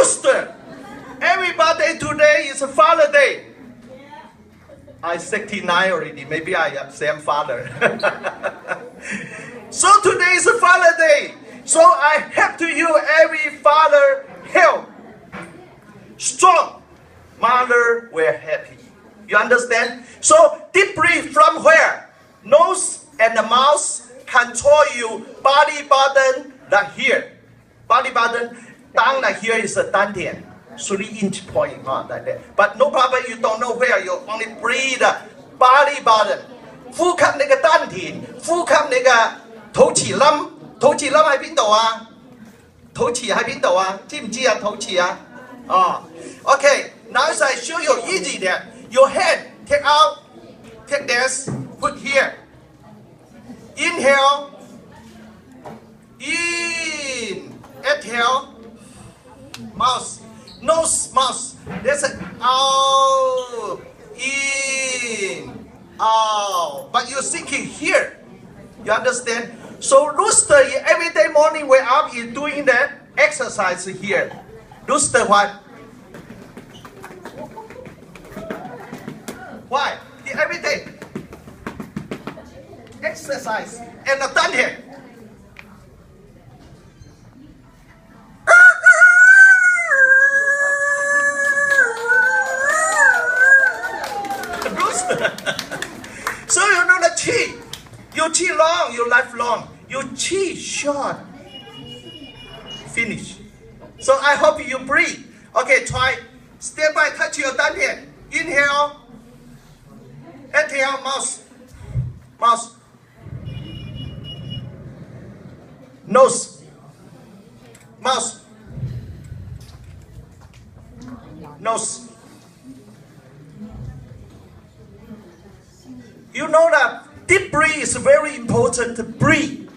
rooster. Everybody today is a Father Day. I'm 69 already. Maybe I am same father. So today is a Father Day. So I have to you every father help. Strong mother were happy. You understand? So deep breath from where? Nose and the mouth control you. Body button like here. Body button down like here is a 丹田. 3-inch point like that. But no problem, you don't know where, you only breathe body button. 呼吸你嘅丹田，呼吸你嘅肚臍冧，肚臍冧喺邊度啊？肚臍喺邊度啊？知唔知啊？肚臍啊？哦 ，OK. Now I show you easy there. Your hand take out, take this, put here. Inhale, in, exhale, mouth. Nose, mouth. That's it. Out, in, out. But you're thinking here. You understand? So rooster, every day morning wake up, is doing that exercise here. Rooster what? Why? Every day. Exercise. And done here. So you know the chi. Your chi long, your life long. Your chi short. Finish. So I hope you breathe. Okay, try. Step by touch your tongue here. Inhale. Exhale, mouth. Mouth. Nose. Mouth. Nose. You know that deep breath is very important to breathe.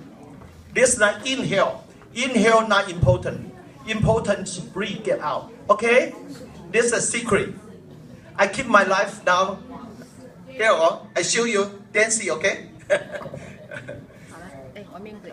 This is not inhale. Inhale not important. Important to breathe, get out. Okay? This is a secret. I keep my life now. Here, I show you dancing, okay? 好了，哎，我命对。